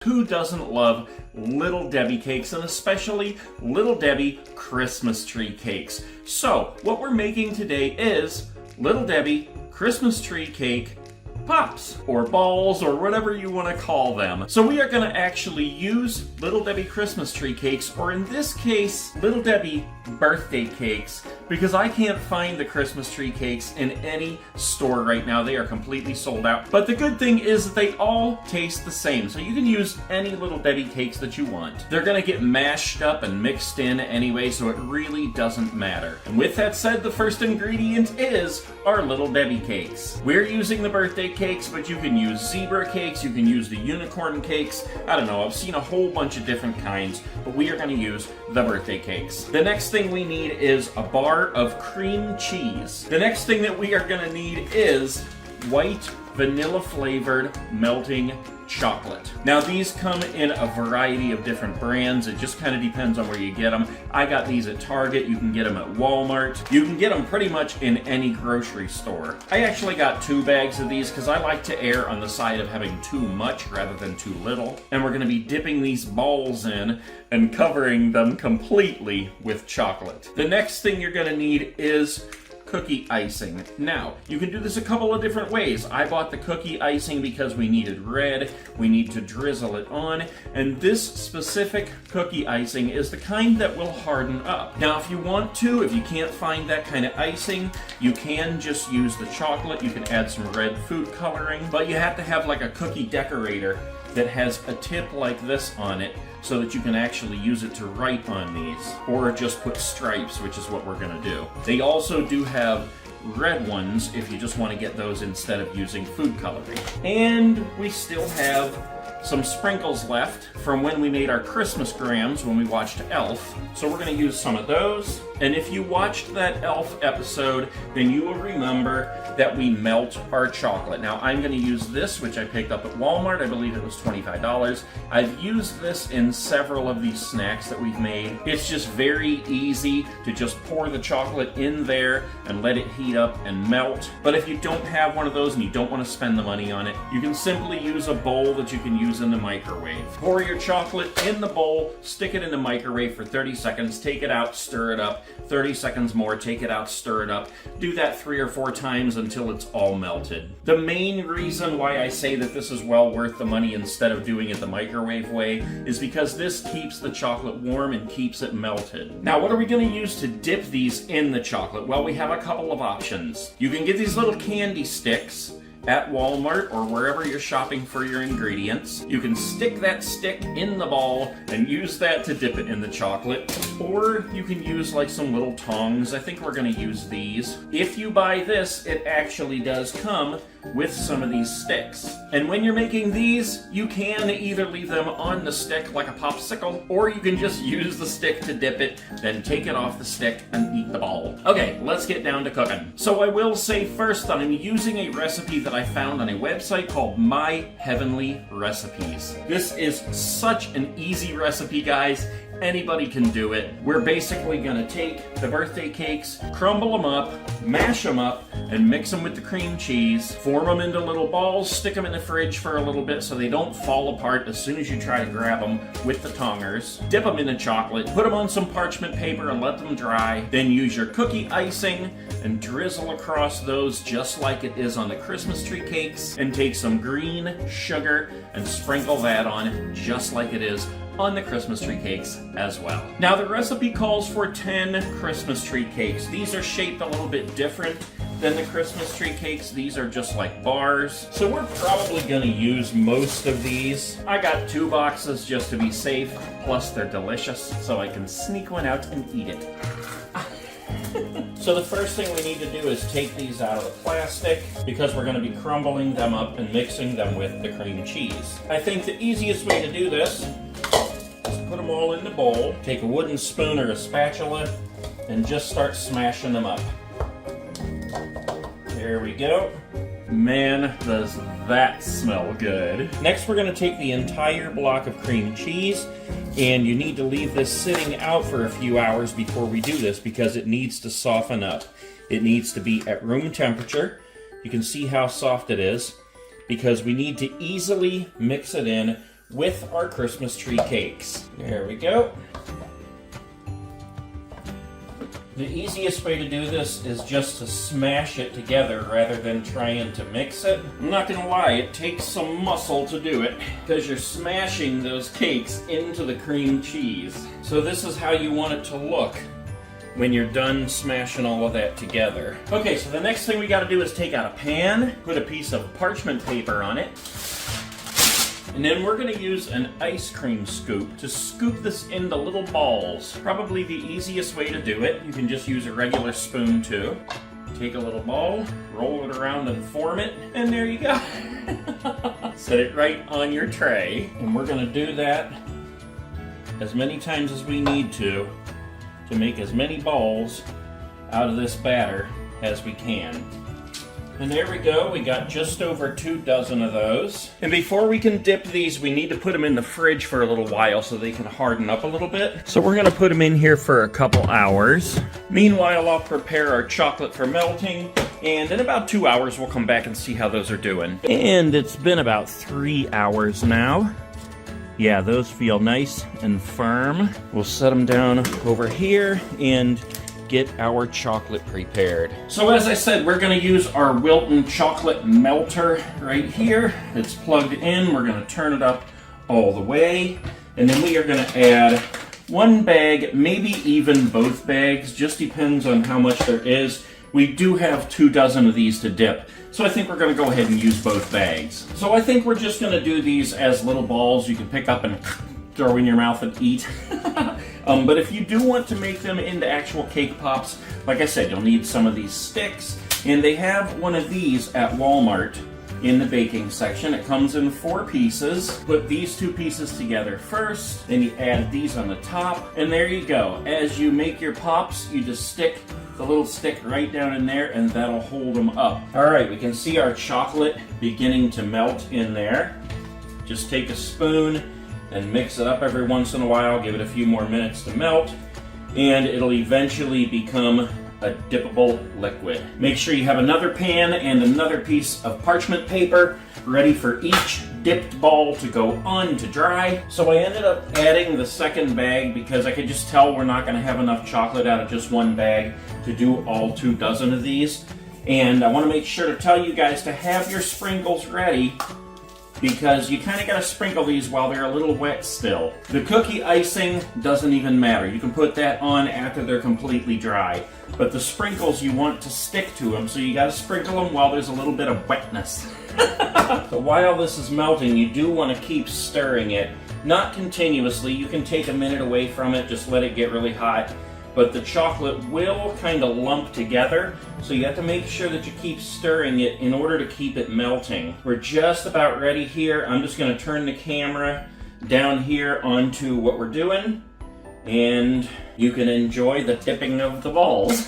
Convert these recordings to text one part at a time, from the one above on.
who doesn't love Little Debbie cakes, and especially Little Debbie Christmas tree cakes? So, what we're making today is Little Debbie Christmas tree cake pops, or balls, or whatever you want to call them. So we are going to actually use Little Debbie Christmas tree cakes, or in this case, Little Debbie birthday cakes, because I can't find the Christmas tree cakes in any store right now. They are completely sold out. But the good thing is that they all taste the same, so you can use any Little Debbie cakes that you want. They're going to get mashed up and mixed in anyway, so it really doesn't matter. And with that said, the first ingredient is our Little Debbie cakes. We're using the birthday cakes, but you can use zebra cakes, you can use the unicorn cakes. I don't know, I've seen a whole bunch of different kinds, but we are going to use the birthday cakes. The next thing we need is a bar of cream cheese. The next thing that we are going to need is white vanilla flavored melting chocolate. Now these come in a variety of different brands. It just kind of depends on where you get them. I got these at Target. You can get them at Walmart. You can get them pretty much in any grocery store. I actually got 2 bags of these because I like to err on the side of having too much rather than too little. And we're going to be dipping these balls in and covering them completely with chocolate. The next thing you're going to need is cookie icing. Now, you can do this a couple of different ways. I bought the cookie icing because we needed red, we need to drizzle it on, and this specific cookie icing is the kind that will harden up. Now, if you want to, if you can't find that kind of icing, you can just use the chocolate. You can add some red food coloring, but you have to have like a cookie decorator that has a tip like this on it, so that you can actually use it to write on these, or just put stripes, which is what we're going to do. They also do have red ones if you just want to get those instead of using food coloring. And we still have some sprinkles left from when we made our Christmas grams when we watched Elf. So we're going to use some of those. And if you watched that Elf episode, then you will remember that we melt our chocolate. Now I'm going to use this, which I picked up at Walmart. I believe it was $25. I've used this in several of these snacks that we've made. It's just very easy to just pour the chocolate in there and let it heat up and melt. But if you don't have one of those and you don't want to spend the money on it, you can simply use a bowl that you can use in the microwave. Pour your chocolate in the bowl, stick it in the microwave for 30 seconds, take it out, stir it up, 30 seconds more, take it out, stir it up. Do that 3 or 4 times until it's all melted. The main reason why I say that this is well worth the money instead of doing it the microwave way is because this keeps the chocolate warm and keeps it melted. Now, what are we going to use to dip these in the chocolate? Well, we have a couple of options. You can get these little candy sticks at Walmart or wherever you're shopping for your ingredients. You can stick that stick in the ball and use that to dip it in the chocolate, or you can use like some little tongs. I think we're going to use these. If you buy this, it actually does come with some of these sticks. And when you're making these, you can either leave them on the stick like a popsicle, or you can just use the stick to dip it, then take it off the stick and eat the ball. Okay, let's get down to cooking. So I will say first that I'm using a recipe that I found on a website called My Heavenly Recipes. This is such an easy recipe, guys. Anybody can do it. We're basically going to take the birthday cakes, crumble them up, mash them up, and mix them with the cream cheese, form them into little balls, stick them in the fridge for a little bit so they don't fall apart as soon as you try to grab them with the tongers, dip them in the chocolate, put them on some parchment paper and let them dry, then use your cookie icing and drizzle across those just like it is on the Christmas tree cakes, and take some green sugar and sprinkle that on just like it is on the Christmas tree cakes as well. Now the recipe calls for 10 Christmas tree cakes. These are shaped a little bit different than the Christmas tree cakes. These are just like bars. So we're probably gonna use most of these. I got 2 boxes just to be safe, plus they're delicious, so I can sneak one out and eat it. So the first thing we need to do is take these out of the plastic because we're going to be crumbling them up and mixing them with the cream cheese. I think the easiest way to do this is put them all in the bowl, take a wooden spoon or a spatula, and just start smashing them up. There we go. Man, does that smell good. Next, we're going to take the entire block of cream cheese, and you need to leave this sitting out for a few hours before we do this because it needs to soften up. It needs to be at room temperature. You can see how soft it is because we need to easily mix it in with our Christmas tree cakes. There we go. The easiest way to do this is just to smash it together rather than trying to mix it. I'm not gonna lie, it takes some muscle to do it because you're smashing those cakes into the cream cheese. So this is how you want it to look when you're done smashing all of that together. Okay, so the next thing we gotta do is take out a pan, put a piece of parchment paper on it, and then we're going to use an ice cream scoop to scoop this into little balls. Probably the easiest way to do it. You can just use a regular spoon too. Take a little ball, roll it around and form it, and there you go. Set it right on your tray. And we're going to do that as many times as we need to make as many balls out of this batter as we can. And there we go, we got just over 2 dozen of those. And before we can dip these, we need to put them in the fridge for a little while so they can harden up a little bit. So we're gonna put them in here for a couple hours. Meanwhile, I'll prepare our chocolate for melting, and in about 2 hours, we'll come back and see how those are doing. And it's been about 3 hours now. Yeah, those feel nice and firm. We'll set them down over here and get our chocolate prepared. So as I said, we're going to use our Wilton chocolate melter right here. It's plugged in. We're going to turn it up all the way. And then we are going to add 1 bag, maybe even both bags. Just depends on how much there is. We do have 2 dozen of these to dip. So I think we're going to go ahead and use both bags. So I think we're just going to do these as little balls you can pick up and throw in your mouth and eat. But if you do want to make them into actual cake pops, like I said, you'll need some of these sticks. And they have one of these at Walmart in the baking section. It comes in 4 pieces. Put these 2 pieces together first, then you add these on the top, and there you go. As you make your pops, you just stick the little stick right down in there, and that'll hold them up. All right, we can see our chocolate beginning to melt in there. Just take a spoon and mix it up every once in a while, give it a few more minutes to melt, and it'll eventually become a dippable liquid. Make sure you have another pan and another piece of parchment paper ready for each dipped ball to go on to dry. So I ended up adding the second bag because I could just tell we're not going to have enough chocolate out of just 1 bag to do all 2 dozen of these. And I want to make sure to tell you guys to have your sprinkles ready, because you kind of got to sprinkle these while they're a little wet still. The cookie icing doesn't even matter. You can put that on after they're completely dry. But the sprinkles, you want to stick to them, so you got to sprinkle them while there's a little bit of wetness. So while this is melting, you do want to keep stirring it. Not continuously. You can take a minute away from it, just let it get really hot. But the chocolate will kind of lump together, so you have to make sure that you keep stirring it in order to keep it melting. We're just about ready here. I'm just going to turn the camera down here onto what we're doing, and you can enjoy the dipping of the balls.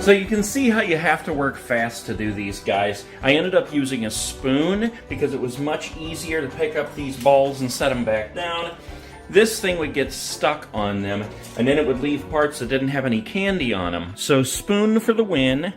So you can see how you have to work fast to do these, guys. I ended up using a spoon because it was much easier to pick up these balls and set them back down. This thing would get stuck on them, and then it would leave parts that didn't have any candy on them. So spoon for the win.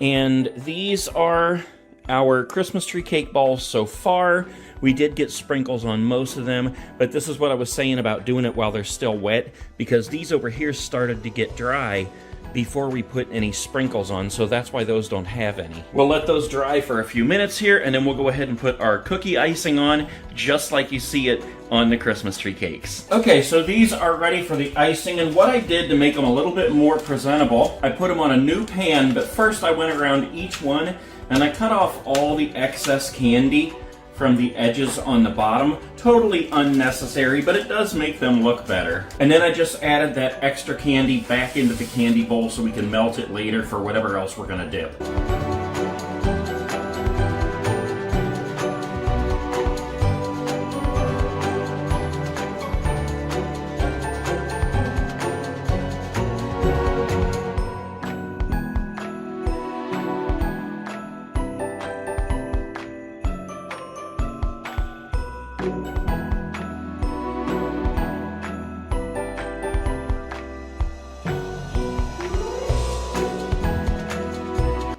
And these are our Christmas tree cake balls so far. We did get sprinkles on most of them, but this is what I was saying about doing it while they're still wet, because these over here started to get dry before we put any sprinkles on, so that's why those don't have any. We'll let those dry for a few minutes here, and then we'll go ahead and put our cookie icing on, just like you see it on the Christmas tree cakes. Okay, so these are ready for the icing, and what I did to make them a little bit more presentable, I put them on a new pan, but first I went around each one, and I cut off all the excess candy from the edges on the bottom. Totally unnecessary, but it does make them look better. And then I just added that extra candy back into the candy bowl so we can melt it later for whatever else we're gonna dip.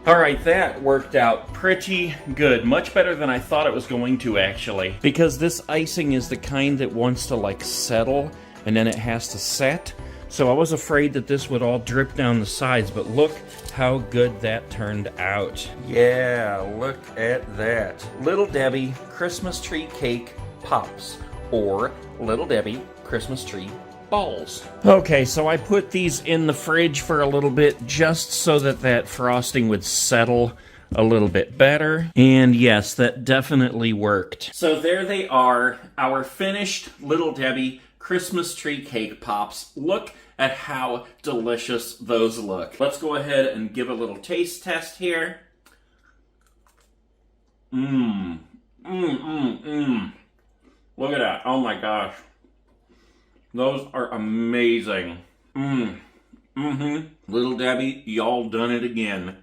All right, that worked out pretty good. Much better than I thought it was going to, actually. Because this icing is the kind that wants to, like, settle, and then it has to set. So I was afraid that this would all drip down the sides, but look how good that turned out. Yeah, look at that. Little Debbie Christmas Tree Cake Pops, or Little Debbie Christmas Tree Balls. Okay, so I put these in the fridge for a little bit just so that that frosting would settle a little bit better. And yes, that definitely worked. So there they are, our finished Little Debbie Christmas Tree Cake Pops. Look at how delicious those look. Let's go ahead and give a little taste test here. Look at that. Oh my gosh. Those are amazing. Little Debbie, y'all done it again.